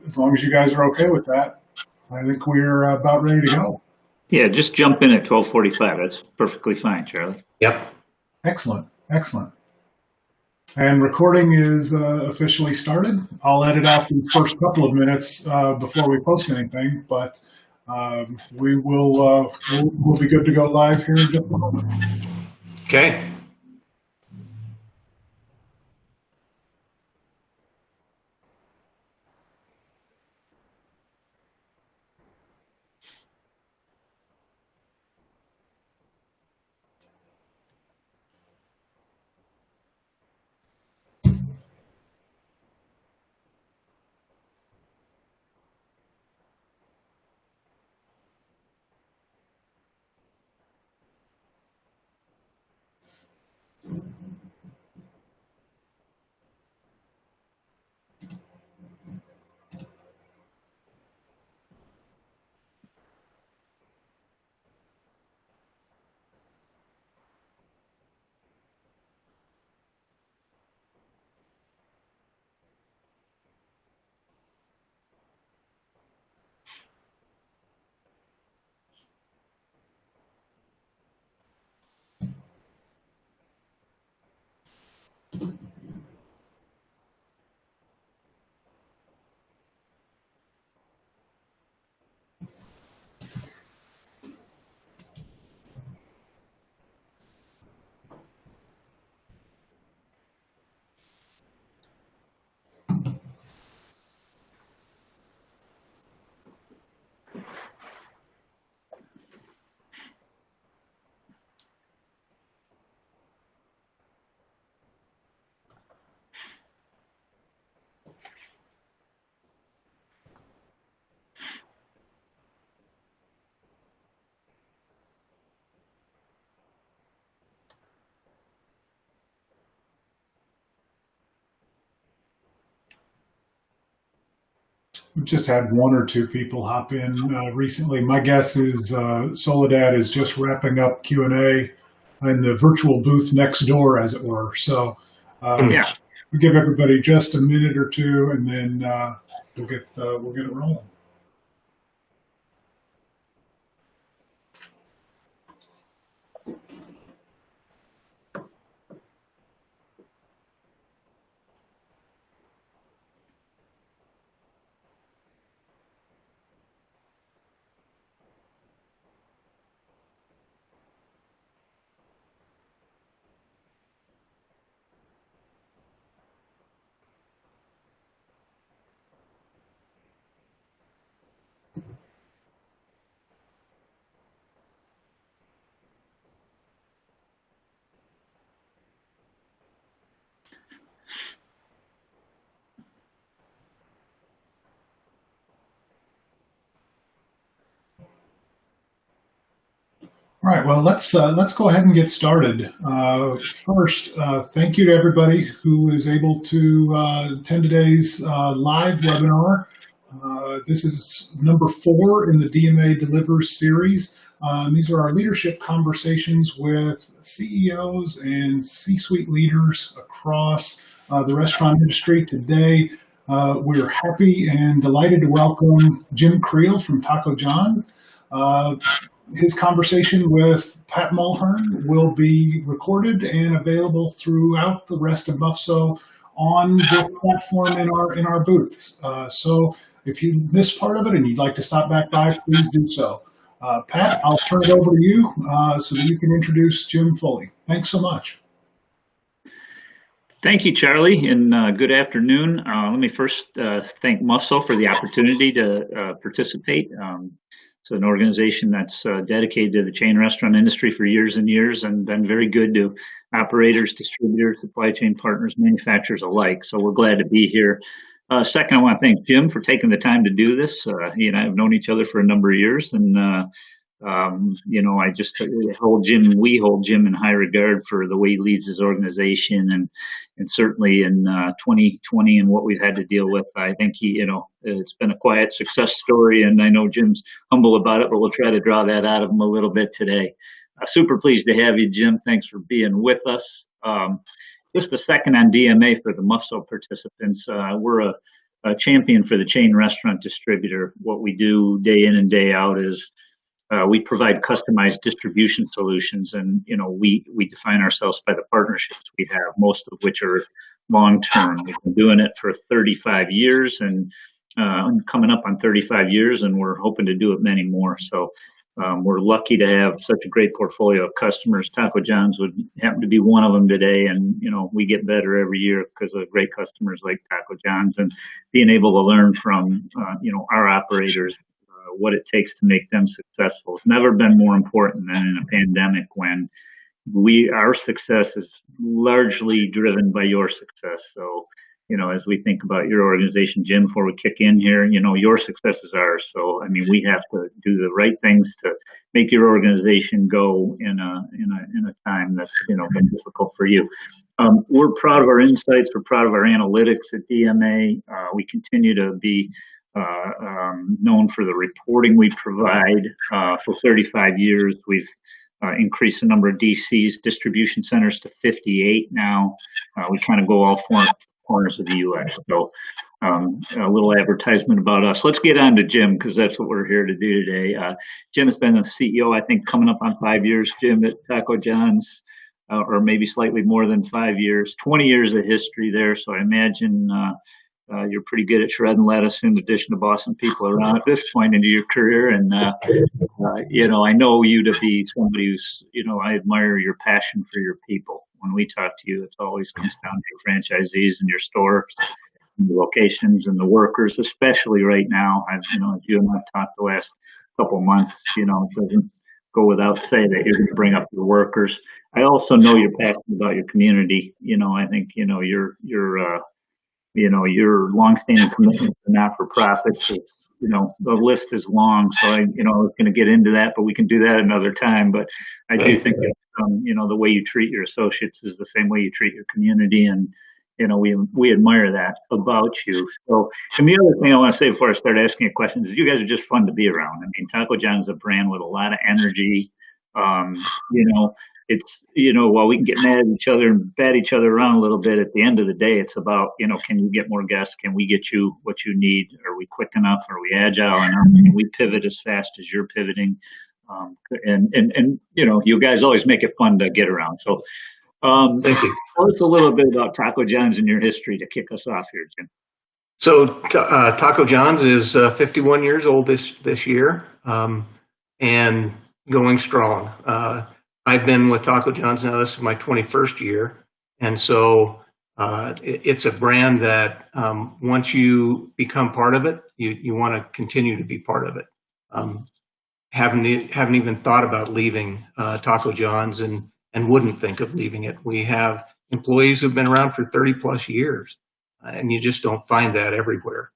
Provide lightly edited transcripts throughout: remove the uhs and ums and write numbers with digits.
As long as you guys are okay with that, I think we're about ready to go. Yeah, just jump in at 12:45. That's perfectly fine, Charlie. Yep. Excellent, excellent. And recording is officially started. I'll edit out the first couple of minutes before we post anything, but we'll be good to go live here in just a moment. Okay. We've just had one or two people hop in recently. My guess is Soledad is just wrapping up Q&A in the virtual booth next door, as it were. So Yeah. we'll give everybody just a minute or two, and then we'll get it rolling. All right, well, let's go ahead and get started. First, thank you to everybody who is able to attend today's live webinar. This is number 4 in the DMA Delivers series. These are our leadership conversations with CEOs and C-suite leaders across the restaurant industry. Today, we're happy and delighted to welcome Jim Creel from Taco John. His conversation with Pat Mulhern will be recorded and available throughout the rest of MUFSO on the platform in our booths. So if you missed part of it and you'd like to stop back by, please do so. Pat, I'll turn it over to you so that you can introduce Jim fully. Thanks so much. Thank you, Charlie, and good afternoon. Let me first thank MUFSO for the opportunity to participate. It's an organization that's dedicated to the chain restaurant industry for years and years and been very good to operators, distributors, supply chain partners, manufacturers alike. So we're glad to be here. Second, I want to thank Jim for taking the time to do this. He and I have known each other for a number of years, and I just we hold Jim in high regard for the way he leads his organization, and certainly in 2020 and what we've had to deal with, I think it's been a quiet success story, and I know Jim's humble about it, but we'll try to draw that out of him a little bit today. Super pleased to have you, Jim. Thanks for being with us. Just a second on DMA for the MUFSO participants. We're a champion for the chain restaurant distributor. What we do day in and day out is we provide customized distribution solutions, and we define ourselves by the partnerships we have, most of which are long term. We've been doing it for 35 years, and coming up on 35 years, and we're hoping to do it many more. So we're lucky to have such a great portfolio of customers. Taco John's would happen to be one of them today, and we get better every year because of great customers like Taco John's, and being able to learn from our operators what it takes to make them successful. It's never been more important than in a pandemic, when our success is largely driven by your success. So as we think about your organization, Jim, before we kick in here, your success is ours. So, I mean, we have to do the right things to make your organization go in a time that's, been difficult for you. We're proud of our insights. We're proud of our analytics at DMA. We continue to be known for the reporting we provide. For 35 years, we've increased the number of DCs, distribution centers, to 58 now. We kind of go all four corners of the U.S. So a little advertisement about us. Let's get on to Jim, because that's what we're here to do today. Jim has been the CEO, I think, coming up on 5 years, Jim, at Taco John's, or maybe slightly more than 5 years, 20 years of history there. So I imagine you're pretty good at shredding lettuce, in addition to bossing people around at this point into your career. And, I know you to be somebody who's, I admire your passion for your people. When we talk to you, it always comes down to your franchisees and your stores, and the locations and the workers, especially right now. As you and I've talked the last couple of months, it doesn't go without saying that you're going to bring up your workers. I also know you're passionate about your community. I think, your longstanding commitment to not-for-profits is, the list is long. So I was going to get into that, but we can do that another time. But I do think that, the way you treat your associates is the same way you treat your community. And, we admire that about you. So, and the other thing I want to say before I start asking you questions is you guys are just fun to be around. I mean, Taco John's is a brand with a lot of energy. It's, while we can get mad at each other and bat each other around a little bit, at the end of the day, it's about, can you get more guests? Can we get you what you need? Are we quick enough? Are we agile enough? Can we pivot as fast as you're pivoting? And you guys always make it fun to get around. So thank you. Tell us a little bit about Taco John's and your history to kick us off here, Jim. So Taco John's is 51 years old this year, and going strong. I've been with Taco John's now. This is my 21st year. And so it's a brand that once you become part of it, you want to continue to be part of it. Haven't even thought about leaving Taco John's, and wouldn't think of leaving it. We have employees who've been around for 30 plus years, and you just don't find that everywhere.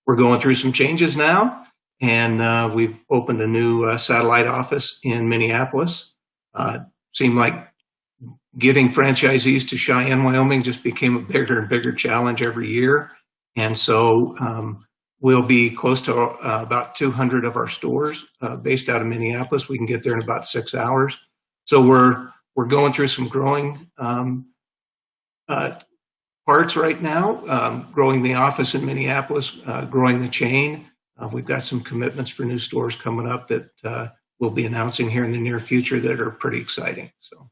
We're going through some changes now, and we've opened a new satellite office in Minneapolis. Seemed like getting franchisees to Cheyenne, Wyoming just became a bigger and bigger challenge every year. And so we'll be close to about 200 of our stores based out of Minneapolis. We can get there in about 6 hours. So we're going through some growing parts right now, growing the office in Minneapolis, growing the chain. We've got some commitments for new stores coming up that we'll be announcing here in the near future that are pretty exciting. So.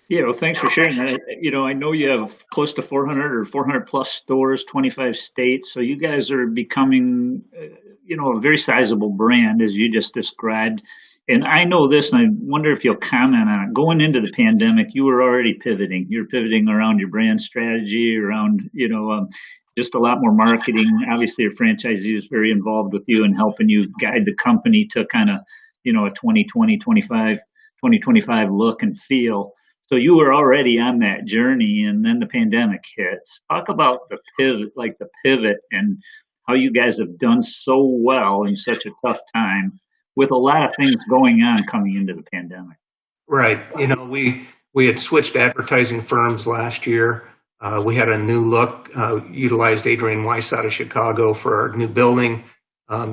Yeah, well, thanks for sharing that. I know you have close to 400 or 400 plus stores, 25 states. So you guys are becoming, a very sizable brand, as you just described. And I know this, and I wonder if you'll comment on it. Going into the pandemic, you were already pivoting. You're pivoting around your brand strategy, around, just a lot more marketing. Obviously, your franchisee is very involved with you and helping you guide the company to kind of, a 2020, 2025 look and feel. So you were already on that journey, and then the pandemic hits. Talk about the pivot and how you guys have done so well in such a tough time with a lot of things going on coming into the pandemic. Right. We had switched advertising firms last year. We had a new look, utilized Adrian Weiss out of Chicago for our new building,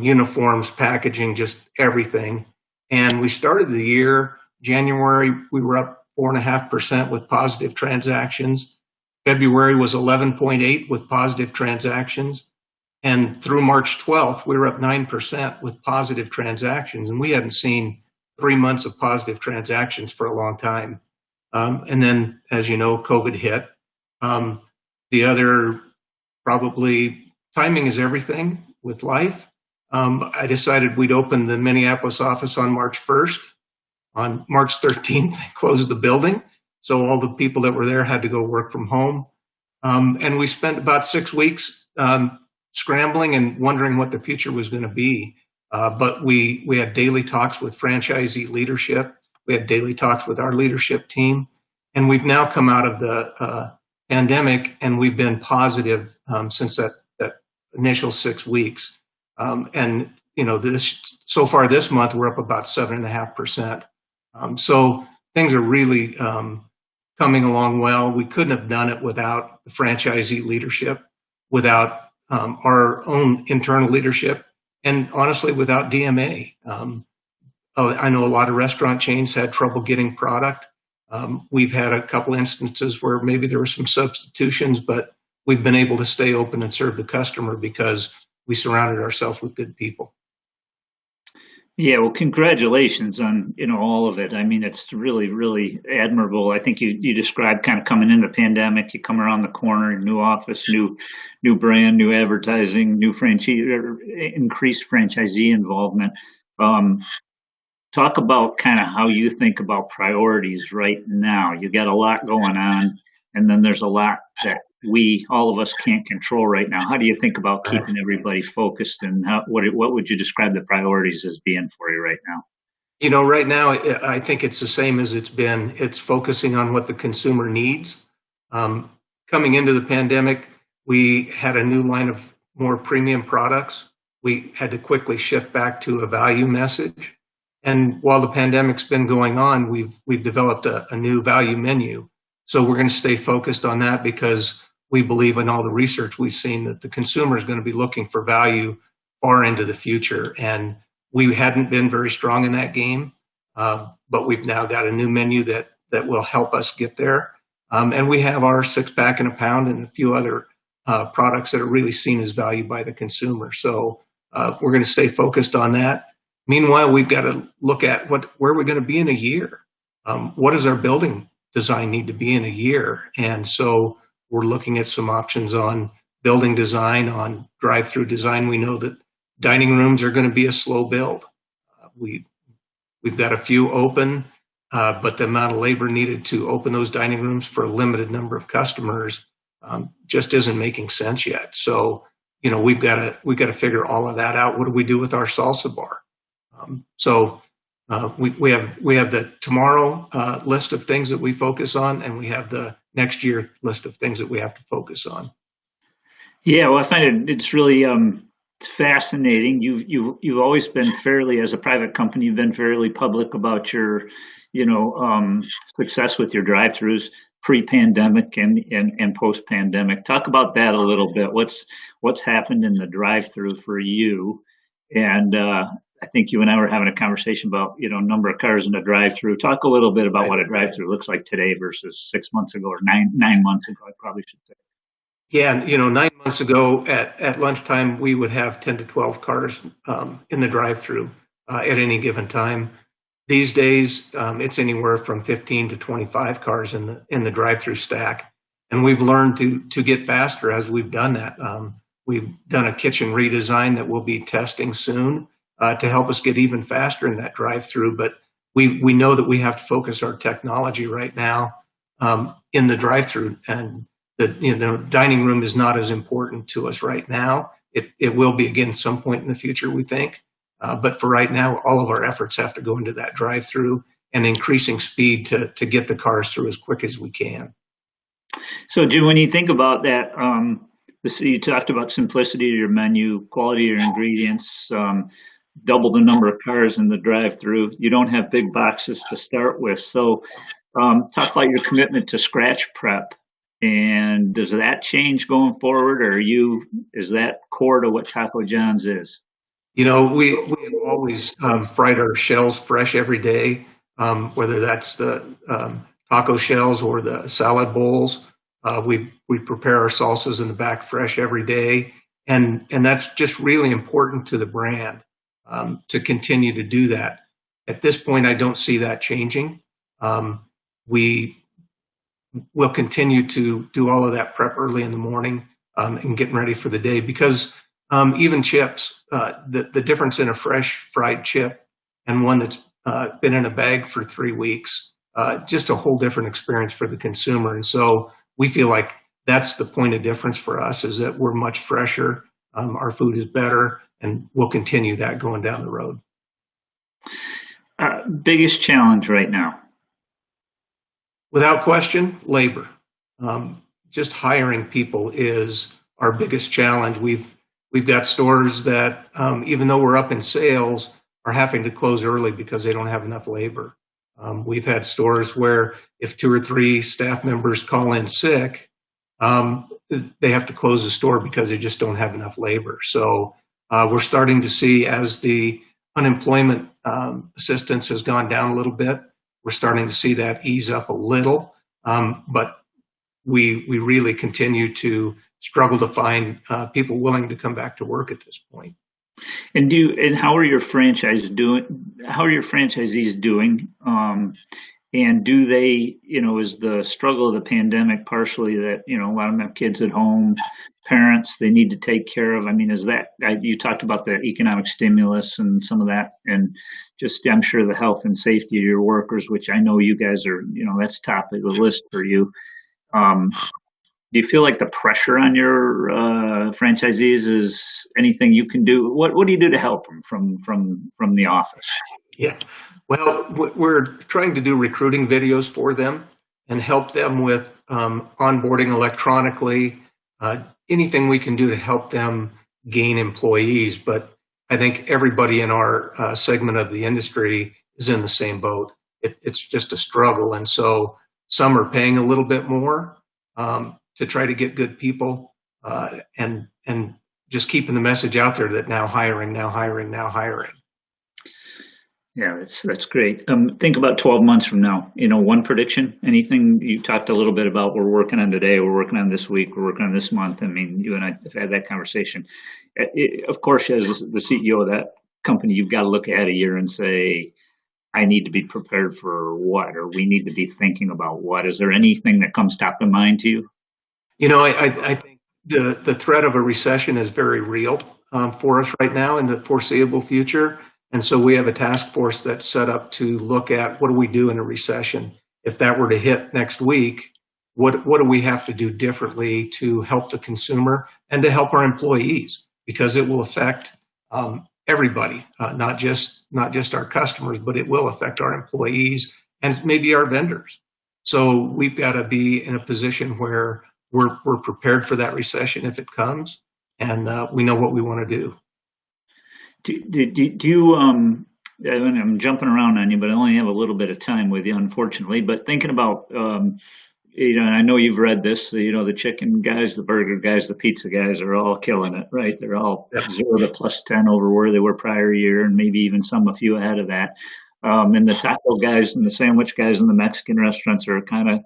uniforms, packaging, just everything. And we started the year, January, we were up 4.5% with positive transactions. February was 11.8 with positive transactions. And through March 12th, we were up 9% with positive transactions. And we hadn't seen 3 months of positive transactions for a long time. And then, as you know, COVID hit. The other, probably, timing is everything with life. I decided we'd open the Minneapolis office on March 1st. On March 13th, they closed the building. So all the people that were there had to go work from home. And we spent about 6 weeks scrambling and wondering what the future was going to be. But we had daily talks with franchisee leadership. We had daily talks with our leadership team. And we've now come out of the pandemic, and we've been positive since that initial 6 weeks. And so far this month, we're up about 7.5%. So things are really coming along well. We couldn't have done it without the franchisee leadership, without our own internal leadership, and honestly, without DMA. I know a lot of restaurant chains had trouble getting product. We've had a couple instances where maybe there were some substitutions, but we've been able to stay open and serve the customer because we surrounded ourselves with good people. Yeah, well, congratulations on all of it. I mean, it's really, really admirable. I think you described kind of coming into the pandemic. You come around the corner, new office, new brand, new advertising, new increased franchisee involvement. Talk about kind of how you think about priorities right now. You got a lot going on, and then there's a lot that all of us can't control right now. How do you think about keeping everybody focused, and what would you describe the priorities as being for you right now? Right now, I think it's the same as it's been. It's focusing on what the consumer needs. Coming into the pandemic, we had a new line of more premium products. We had to quickly shift back to a value message. And while the pandemic's been going on, we've developed a new value menu. So we're going to stay focused on that because we believe in all the research we've seen that the consumer is going to be looking for value far into the future. And we hadn't been very strong in that game, but we've now got a new menu that will help us get there. And we have our 6-pack and a pound and a few other products that are really seen as value by the consumer. So we're going to stay focused on that. Meanwhile, we've got to look at where we're going to be in a year. What does our building design need to be in a year? And so we're looking at some options on building design, on drive-through design. We know that dining rooms are going to be a slow build. We've got a few open, but the amount of labor needed to open those dining rooms for a limited number of customers just isn't making sense yet. So, we've got to figure all of that out. What do we do with our salsa bar? We have the tomorrow list of things that we focus on, and we have the next year list of things that we have to focus on. Yeah, well, I find it's really it's fascinating. You've always been fairly, as a private company, you've been fairly public about your success with your drive-throughs pre-pandemic and post-pandemic. Talk about that a little bit. What's happened in the drive-through for you? And I think you and I were having a conversation about, number of cars in a drive-through. Talk a little bit about what a drive-through looks like today versus 6 months ago or nine months ago, I probably should say. Yeah, 9 months ago at lunchtime, we would have 10 to 12 cars in the drive-through at any given time. These days, it's anywhere from 15 to 25 cars in the drive-through stack. And we've learned to get faster as we've done that. We've done a kitchen redesign that we'll be testing soon to help us get even faster in that drive-through. But we know that we have to focus our technology right now in the drive-through, and the dining room is not as important to us right now. It will be again some point in the future, we think. But for right now, all of our efforts have to go into that drive-through and increasing speed to get the cars through as quick as we can. So, Jim, when you think about that, you talked about simplicity of your menu, quality of your ingredients, double the number of cars in the drive-through. You don't have big boxes to start with. So talk about your commitment to scratch prep. And does that change going forward, or is that core to what Taco John's is? We always fried our shells fresh every day, whether that's the taco shells or the salad bowls. We prepare our salsas in the back fresh every day, and that's just really important to the brand to continue to do that. At this point, I don't see that changing. We will continue to do all of that prep early in the morning and getting ready for the day, because even chips, the difference in a fresh fried chip and one that's been in a bag for 3 weeks, just a whole different experience for the consumer. And so we feel like that's the point of difference for us, is that we're much fresher, our food is better, and we'll continue that going down the road. Biggest challenge right now? Without question, labor. Just hiring people is our biggest challenge. We've got stores that, even though we're up in sales, are having to close early because they don't have enough labor. We've had stores where if 2 or 3 staff members call in sick, they have to close the store because they just don't have enough labor. So we're starting to see, as the unemployment assistance has gone down a little bit, we're starting to see that ease up a little, but we really continue to struggle to find people willing to come back to work at this point. And how are your franchisees doing? And do they, is the struggle of the pandemic partially that, a lot of them have kids at home, parents they need to take care of? I mean, is that, you talked about the economic stimulus and some of that, and just, I'm sure the health and safety of your workers, which I know you guys are, that's top of the list for you. Do you feel like the pressure on your franchisees is anything you can do? What do you do to help them from the office? Yeah, well, we're trying to do recruiting videos for them and help them with onboarding electronically, anything we can do to help them gain employees. But I think everybody in our segment of the industry is in the same boat. It's just a struggle. And so some are paying a little bit more to try to get good people, and just keeping the message out there that now hiring, now hiring, now hiring. Yeah, that's great. Think about 12 months from now. One prediction, anything you talked a little bit about, we're working on today, we're working on this week, we're working on this month. I mean, you and I have had that conversation. Of course, as the CEO of that company, you've got to look ahead a year and say, I need to be prepared for what, or we need to be thinking about what. Is there anything that comes top of mind to you? I think the threat of a recession is very real for us right now in the foreseeable future. And so we have a task force that's set up to look at what do we do in a recession. If that were to hit next week, what do we have to do differently to help the consumer and to help our employees? Because it will affect everybody, not just our customers, but it will affect our employees and maybe our vendors. So we've got to be in a position where we're prepared for that recession if it comes, and we know what we want to do. Do you, I'm jumping around on you, but I only have a little bit of time with you, unfortunately, but thinking about, and I know you've read this, the chicken guys, the burger guys, the pizza guys are all killing it, right? They're all 0 to +10 over where they were prior year, and maybe even a few ahead of that. And the taco guys and the sandwich guys and the Mexican restaurants are kind of,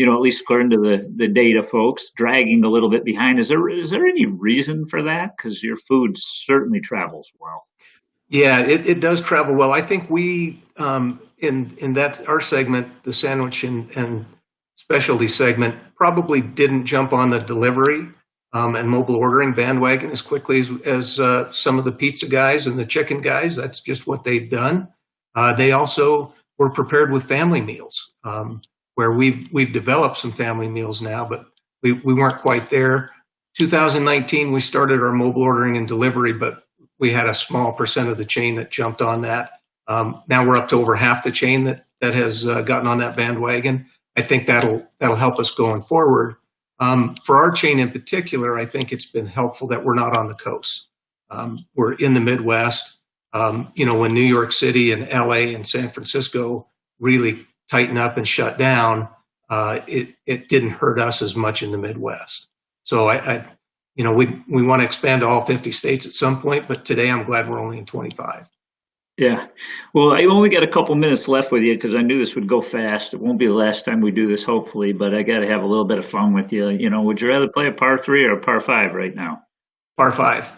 at least according to the data folks, dragging a little bit behind. Is there any reason for that? Because your food certainly travels well. Yeah, it does travel well. I think we, in that our segment, the sandwich and specialty segment, probably didn't jump on the delivery and mobile ordering bandwagon as quickly as some of the pizza guys and the chicken guys. That's just what they've done. They also were prepared with family meals, where we've developed some family meals now, but we weren't quite there. 2019, we started our mobile ordering and delivery, but we had a small percent of the chain that jumped on that. Now we're up to over half the chain that has gotten on that bandwagon. I think that'll help us going forward. For our chain in particular, I think it's been helpful that we're not on the coast. We're in the Midwest. When New York City and LA and San Francisco really tighten up and shut down, it didn't hurt us as much in the Midwest. So we want to expand to all 50 states at some point, but today I'm glad we're only in 25. Yeah. Well, I only got a couple minutes left with you because I knew this would go fast. It won't be the last time we do this, hopefully, but I got to have a little bit of fun with you. You know, would you rather play a par three or a par five right now? Par five.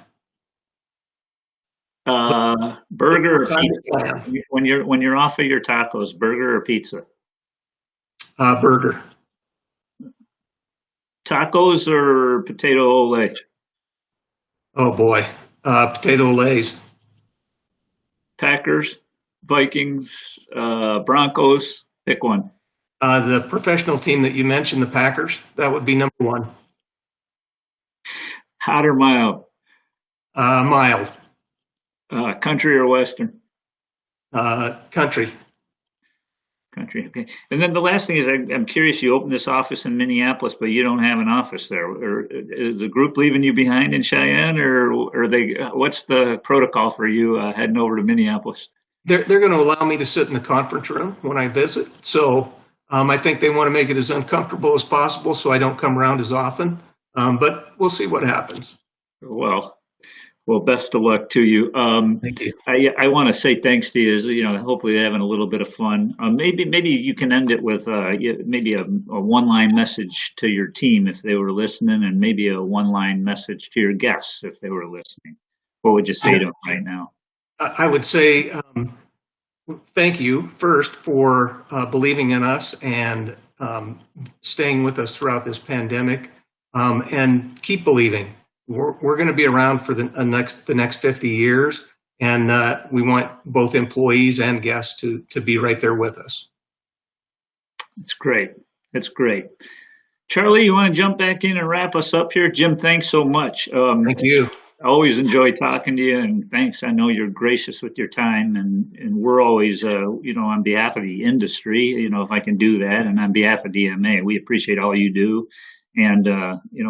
Burger or Time to pizza? plan. When you're off of your tacos, burger or pizza? Burger. Tacos or potato ole? Oh boy. Potato lays. Packers, Vikings, Broncos. Pick one. The professional team that you mentioned, the Packers, that would be number one. Hot or mild? Mild. Country or western? Country. Country. Okay. And then the last thing is, I'm curious. You opened this office in Minneapolis, but you don't have an office there. Or is the group leaving you behind in Cheyenne, or are they? What's the protocol for you heading over to Minneapolis? They're going to allow me to sit in the conference room when I visit. So I think they want to make it as uncomfortable as possible so I don't come around as often. But we'll see what happens. Well, best of luck to you. Thank you. I want to say thanks to you. You know, hopefully they're having a little bit of fun. Maybe you can end it with maybe a one-line message to your team if they were listening, and maybe a one-line message to your guests if they were listening. What would you say to them right now? I would say thank you first for believing in us and staying with us throughout this pandemic, and keep believing. We're going to be around for the next 50 years, and we want both employees and guests to be right there with us. It's great. It's great. Charlie, you want to jump back in and wrap us up here? Jim, thanks so much. Thank you. I always enjoy talking to you, and thanks. I know you're gracious with your time, and we're always, on behalf of the industry, if I can do that, and on behalf of DMA, we appreciate all you do. And,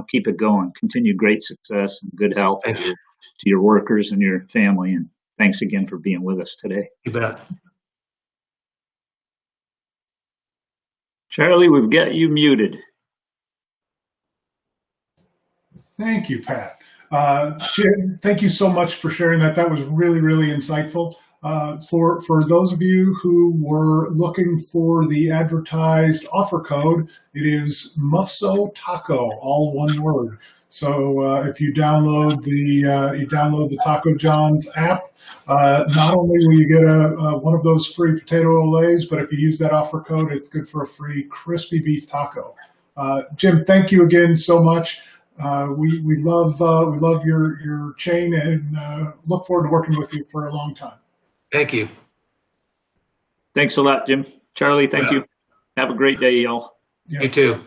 keep it going. Continue great success and good health to your workers and your family. And thanks again for being with us today. You bet. Charlie, we've got you muted. Thank you, Pat. Jim, thank you so much for sharing that. That was really, really insightful. For those of you who were looking for the advertised offer code, it is MUFSO Taco, all one word. So if you download the Taco John's app, not only will you get one of those free potato olays, but if you use that offer code, it's good for a free crispy beef taco. Jim, thank you again so much. We love your chain and look forward to working with you for a long time. Thank you. Thanks a lot, Jim. Charlie, thank you. Have a great day, y'all. You too.